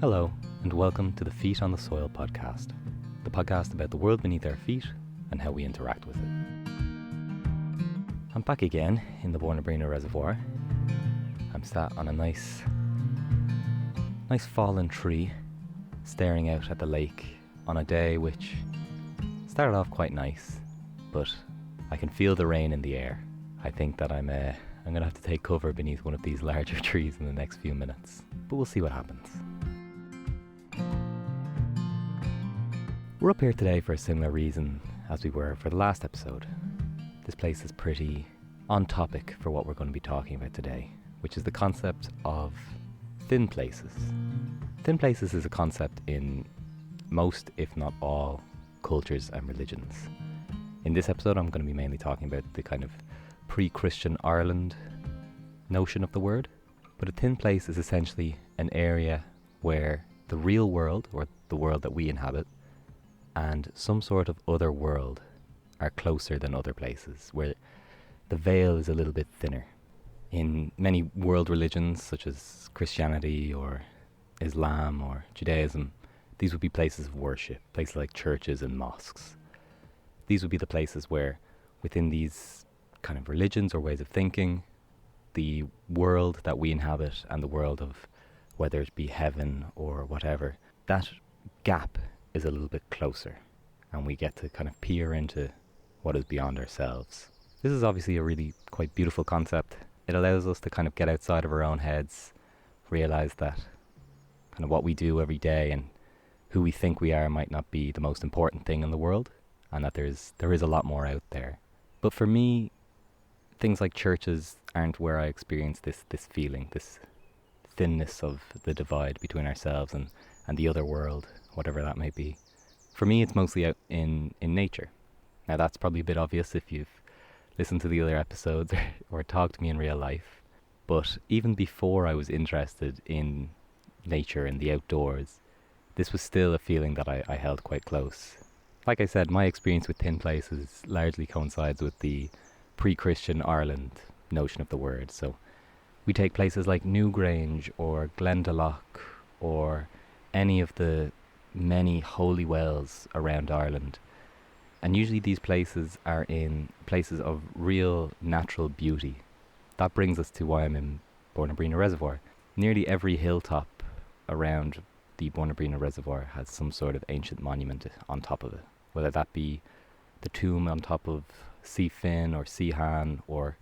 Hello, and welcome to the Feet on the Soil podcast, the podcast about the world beneath our feet and how we interact with it. I'm back again in the Boundry Reservoir. I'm sat on a nice fallen tree, staring out at the lake on a day which started off quite nice, but I can feel the rain in the air. I think that I'm going to have to take cover beneath one of these larger trees in the next few minutes, but we'll see what happens. We're up here today for a similar reason as we were for the last episode. This place is pretty on topic for what we're going to be talking about today, which is the concept of thin places. Thin places is a concept in most, if not all, cultures and religions. In this episode, I'm going to be mainly talking about the kind of pre-Christian Ireland notion of the word. But a thin place is essentially an area where the real world, or the world that we inhabit, and some sort of other world are closer than other places, where the veil is a little bit thinner. In many world religions, such as Christianity or Islam or Judaism, these would be places of worship, places like churches and mosques. These would be the places where, within these kind of religions or ways of thinking, the world that we inhabit and the world of whether it be heaven or whatever, that gap is a little bit closer, and we get to kind of peer into what is beyond ourselves. This is obviously a really quite beautiful concept. It allows us to kind of get outside of our own heads, realize that kind of what we do every day and who we think we are might not be the most important thing in the world, and that there is a lot more out there. But for me, things like churches aren't where I experience this feeling, this thinness of the divide between ourselves and the other world, whatever that may be. For me, it's mostly out in nature. Now, that's probably a bit obvious if you've listened to the other episodes or talked to me in real life. But even before I was interested in nature and the outdoors, this was still a feeling that I held quite close. Like I said, my experience with thin places largely coincides with the pre-Christian Ireland notion of the word. So we take places like Newgrange or Glendalough or any of the many holy wells around Ireland, and usually these places are in places of real natural beauty. That brings us to why I'm in Boundry Reservoir. Nearly every hilltop around the Boundry Reservoir has some sort of ancient monument on top of it, whether that be the tomb on top of C. Finn or C. Han, or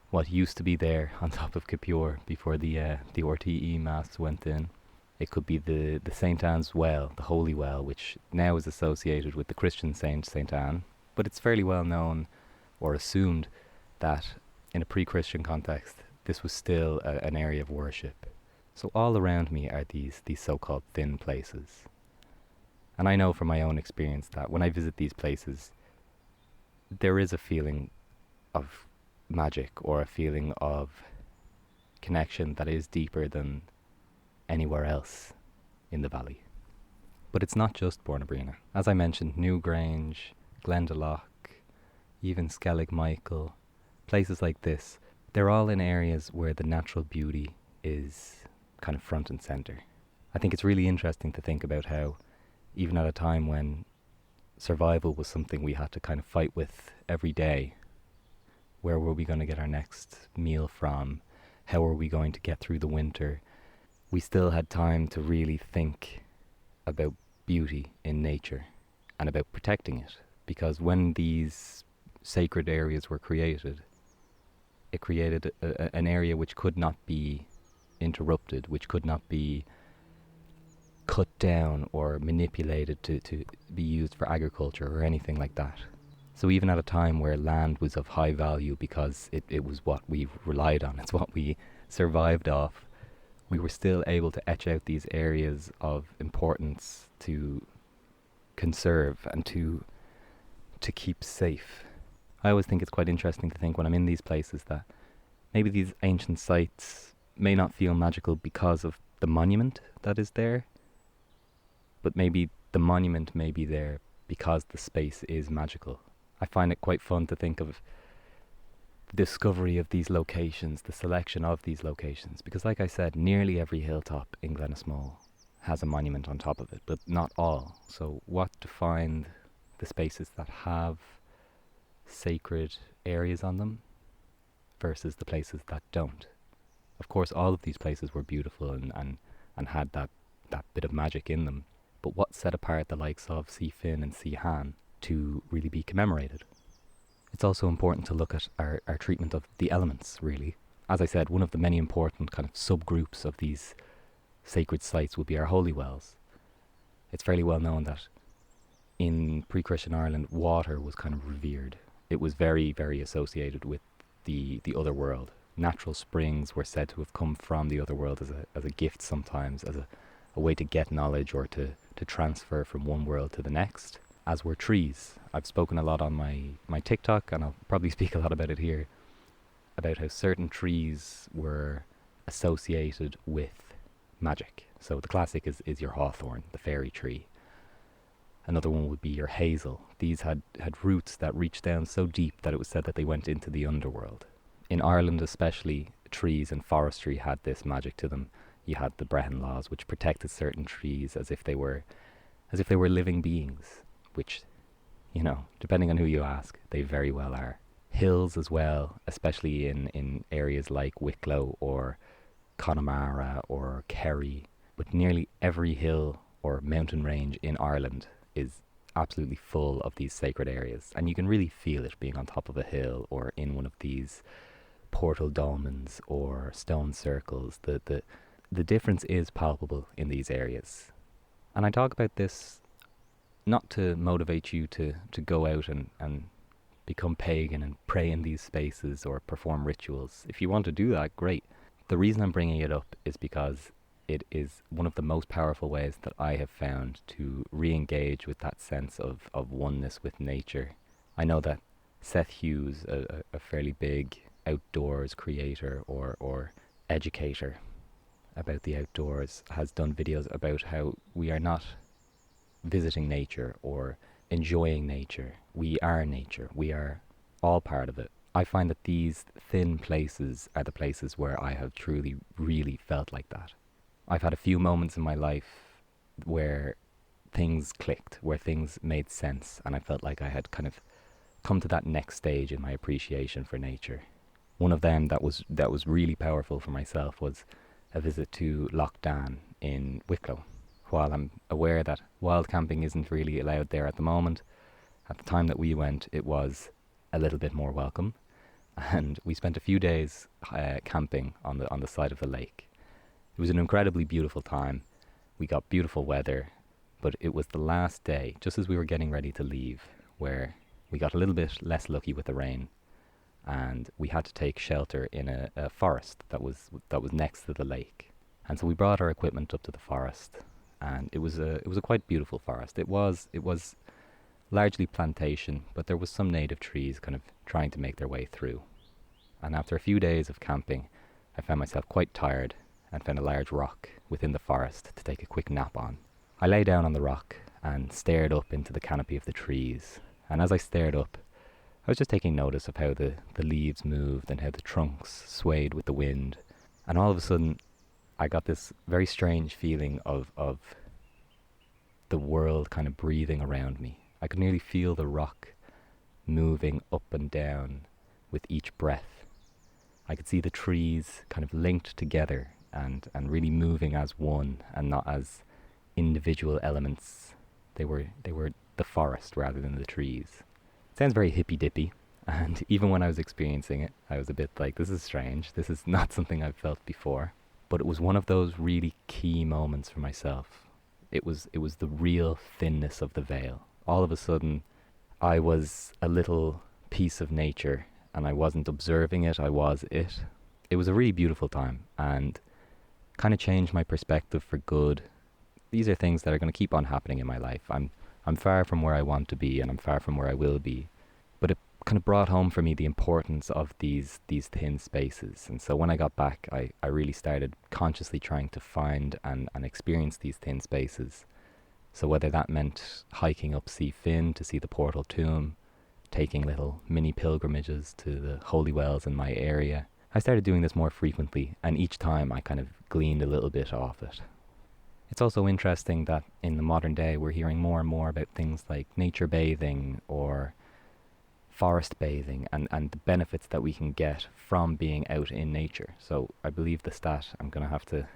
what used to be there on top of Capure before the RTE masts went in. It could be the St. Anne's well, the Holy Well, which now is associated with the Christian saint, St. Anne. But it's fairly well known or assumed that in a pre-Christian context, this was still an area of worship. So all around me are these so-called thin places. And I know from my own experience that when I visit these places, there is a feeling of magic or a feeling of connection that is deeper than anywhere else in the valley. But it's not just Bournabrina. As I mentioned, Newgrange, Glendalough, even Skellig Michael, places like this, they're all in areas where the natural beauty is kind of front and centre. I think it's really interesting to think about how, even at a time when survival was something we had to kind of fight with every day, where were we going to get our next meal from? How were we going to get through the winter? We still had time to really think about beauty in nature and about protecting it, because when these sacred areas were created, it created an area which could not be interrupted, which could not be cut down or manipulated to be used for agriculture or anything like that. So even at a time where land was of high value because it was what we relied on, it's what we survived off, we were still able to etch out these areas of importance to conserve and to keep safe. I always think it's quite interesting to think when I'm in these places that maybe these ancient sites may not feel magical because of the monument that is there, but maybe the monument may be there because the space is magical. I find it quite fun to think of the discovery of these locations, the selection of these locations, because like I said, nearly every hilltop in Glenismole has a monument on top of it, but not all. So what define the spaces that have sacred areas on them versus the places that don't? Of course, all of these places were beautiful and had that bit of magic in them. But what set apart the likes of Si Fin and Si Han to really be commemorated? It's also important to look at our treatment of the elements, really. As I said, one of the many important kind of subgroups of these sacred sites would be our holy wells. It's fairly well known that in pre-Christian Ireland, water was kind of revered. It was very, very associated with the other world. Natural springs were said to have come from the other world as a gift sometimes, as a way to get knowledge or to transfer from one world to the next, as were trees. I've spoken a lot on my TikTok, and I'll probably speak a lot about it here, about how certain trees were associated with magic. So the classic is your hawthorn, the fairy tree. Another one would be your hazel. These had roots that reached down so deep that it was said that they went into the underworld. In Ireland especially, trees and forestry had this magic to them. You had the Brehon laws, which protected certain trees as if they were living beings, which, depending on who you ask, they very well are. Hills as well, especially in areas like Wicklow or Connemara or Kerry, but nearly every hill or mountain range in Ireland is absolutely full of these sacred areas, and you can really feel it being on top of a hill or in one of these portal dolmens or stone circles. The difference is palpable in these areas. And I talk about this not to motivate you to go out and become pagan and pray in these spaces or perform rituals. If you want to do that, great. The reason I'm bringing it up is because it is one of the most powerful ways that I have found to re-engage with that sense of oneness with nature. I know that Seth Hughes, a fairly big outdoors creator or educator about the outdoors, has done videos about how we are not visiting nature or enjoying nature. We are nature. We are all part of it. I find that these thin places are the places where I have truly, really felt like that. I've had a few moments in my life where things clicked, where things made sense, and I felt like I had kind of come to that next stage in my appreciation for nature. One of them that was really powerful for myself was a visit to Loch Dan in Wicklow. While I'm aware that wild camping isn't really allowed there at the moment, at the time that we went, it was a little bit more welcome, and we spent a few days camping on the side of the lake. It was an incredibly beautiful time. We got beautiful weather, but it was the last day, just as we were getting ready to leave, where we got a little bit less lucky with the rain, and we had to take shelter in a forest that was next to the lake. And so we brought our equipment up to the forest, and it was a quite beautiful forest. It was largely plantation, but there was some native trees kind of trying to make their way through. And after a few days of camping, I found myself quite tired and found a large rock within the forest to take a quick nap on. I lay down on the rock and stared up into the canopy of the trees, and as I stared up, I was just taking notice of how the leaves moved and how the trunks swayed with the wind. And all of a sudden, I got this very strange feeling of the world kind of breathing around me. I could nearly feel the rock moving up and down with each breath. I could see the trees kind of linked together and really moving as one and not as individual elements. They were the forest rather than the trees. It sounds very hippy-dippy, and even when I was experiencing it, I was a bit like, this is strange. This is not something I've felt before. But it was one of those really key moments for myself. It was the real thinness of the veil. All of a sudden, I was a little piece of nature, and I wasn't observing it, I was it. It was a really beautiful time, and kind of changed my perspective for good. These are things that are going to keep on happening in my life. I'm far from where I want to be, and I'm far from where I will be. But it kind of brought home for me the importance of these thin spaces. And so when I got back, I really started consciously trying to find and experience these thin spaces. So whether that meant hiking up Si Fin to see the Portal Tomb, taking little mini pilgrimages to the holy wells in my area, I started doing this more frequently, and each time I kind of gleaned a little bit off it. It's also interesting that in the modern day we're hearing more and more about things like nature bathing or forest bathing and the benefits that we can get from being out in nature. So I believe the stat, I'm going to have to,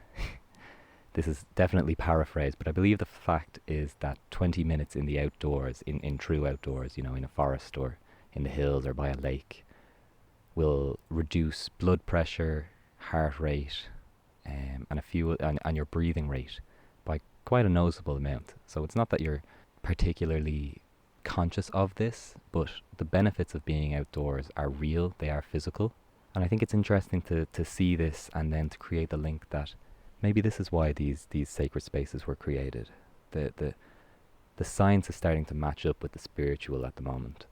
this is definitely paraphrased, but I believe the fact is that 20 minutes in the outdoors, in true outdoors, in a forest or in the hills or by a lake, will reduce blood pressure, heart rate, and your breathing rate by quite a noticeable amount. So it's not that you're particularly conscious of this, but the benefits of being outdoors are real, they are physical. And I think it's interesting to see this and then to create the link that maybe this is why these sacred spaces were created. The science is starting to match up with the spiritual at the moment.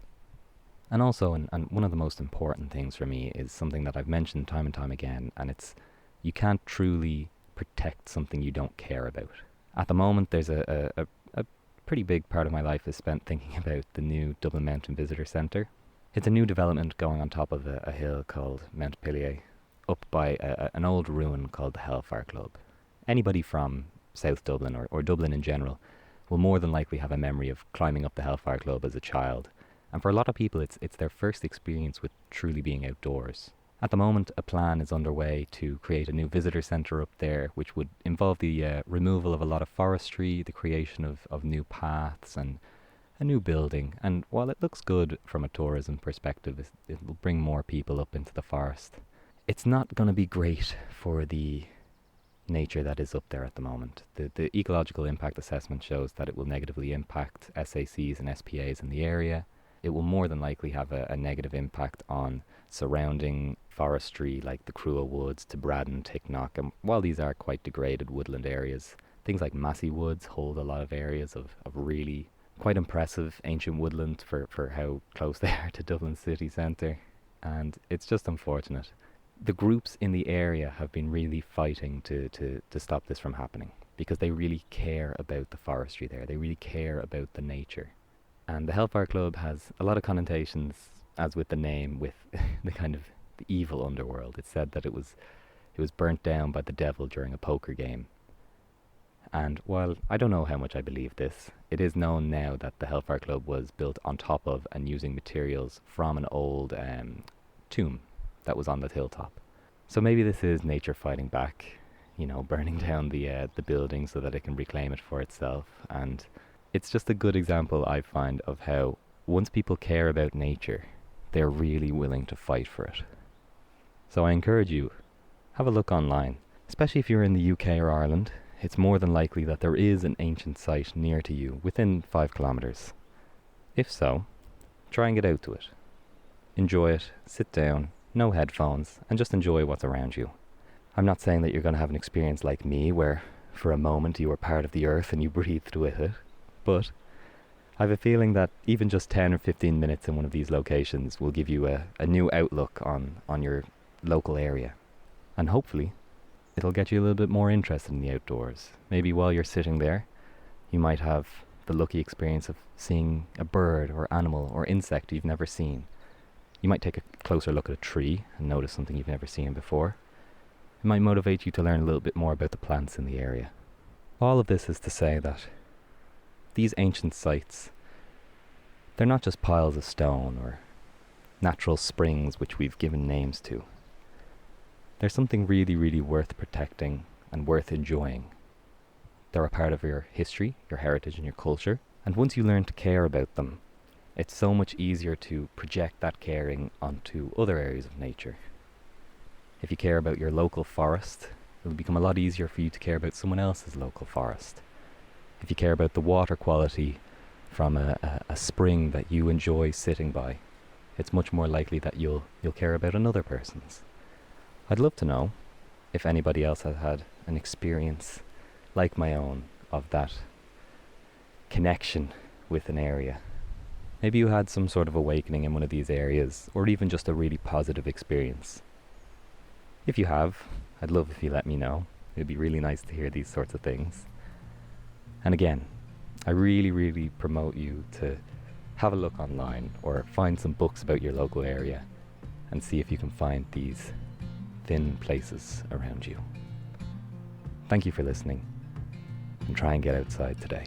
And also, and one of the most important things for me is something that I've mentioned time and time again, and it's you can't truly protect something you don't care about. At the moment, there's a pretty big part of my life is spent thinking about the new Dublin Mountain Visitor Centre. It's a new development going on top of a hill called Mount Pilier, up by an old ruin called the Hellfire Club. Anybody from South Dublin or Dublin in general will more than likely have a memory of climbing up the Hellfire Club as a child. And for a lot of people, it's their first experience with truly being outdoors. At the moment, a plan is underway to create a new visitor centre up there, which would involve the removal of a lot of forestry, the creation of new paths and a new building. And while it looks good from a tourism perspective, it will bring more people up into the forest. It's not going to be great for the nature that is up there at the moment. The ecological impact assessment shows that it will negatively impact SACs and SPAs in the area. It will more than likely have a negative impact on surrounding forestry like the Crua Woods to Braddon, Ticknock. And while these are quite degraded woodland areas, things like Massey Woods hold a lot of areas of really quite impressive ancient woodland for how close they are to Dublin city centre. And it's just unfortunate. The groups in the area have been really fighting to stop this from happening because they really care about the forestry there. They really care about the nature. And the Hellfire Club has a lot of connotations, as with the name, with the kind of the evil underworld. It's said that it was burnt down by the devil during a poker game. And while I don't know how much I believe this, it is known now that the Hellfire Club was built on top of and using materials from an old tomb that was on the hilltop. So maybe this is nature fighting back, burning down the building so that it can reclaim it for itself. And it's just a good example, I find, of how once people care about nature, they're really willing to fight for it. So I encourage you, have a look online, especially if you're in the UK or Ireland. It's more than likely that there is an ancient site near to you, within 5 kilometres. If so, try and get out to it. Enjoy it, sit down, no headphones, and just enjoy what's around you. I'm not saying that you're going to have an experience like me, where for a moment you are part of the earth and you breathed with it, but I have a feeling that even just 10 or 15 minutes in one of these locations will give you a new outlook on your local area. And hopefully, it'll get you a little bit more interested in the outdoors. Maybe while you're sitting there, you might have the lucky experience of seeing a bird or animal or insect you've never seen. You might take a closer look at a tree and notice something you've never seen before. It might motivate you to learn a little bit more about the plants in the area. All of this is to say that these ancient sites, they're not just piles of stone or natural springs which we've given names to. They're something really, really worth protecting and worth enjoying. They're a part of your history, your heritage and your culture. And once you learn to care about them, it's so much easier to project that caring onto other areas of nature. If you care about your local forest, it'll become a lot easier for you to care about someone else's local forest. If you care about the water quality from a spring that you enjoy sitting by, it's much more likely that you'll care about another person's. I'd love to know if anybody else has had an experience like my own of that connection with an area. Maybe you had some sort of awakening in one of these areas, or even just a really positive experience. If you have, I'd love if you let me know. It'd be really nice to hear these sorts of things. And again, I really, really promote you to have a look online or find some books about your local area and see if you can find these thin places around you. Thank you for listening. try and get outside today.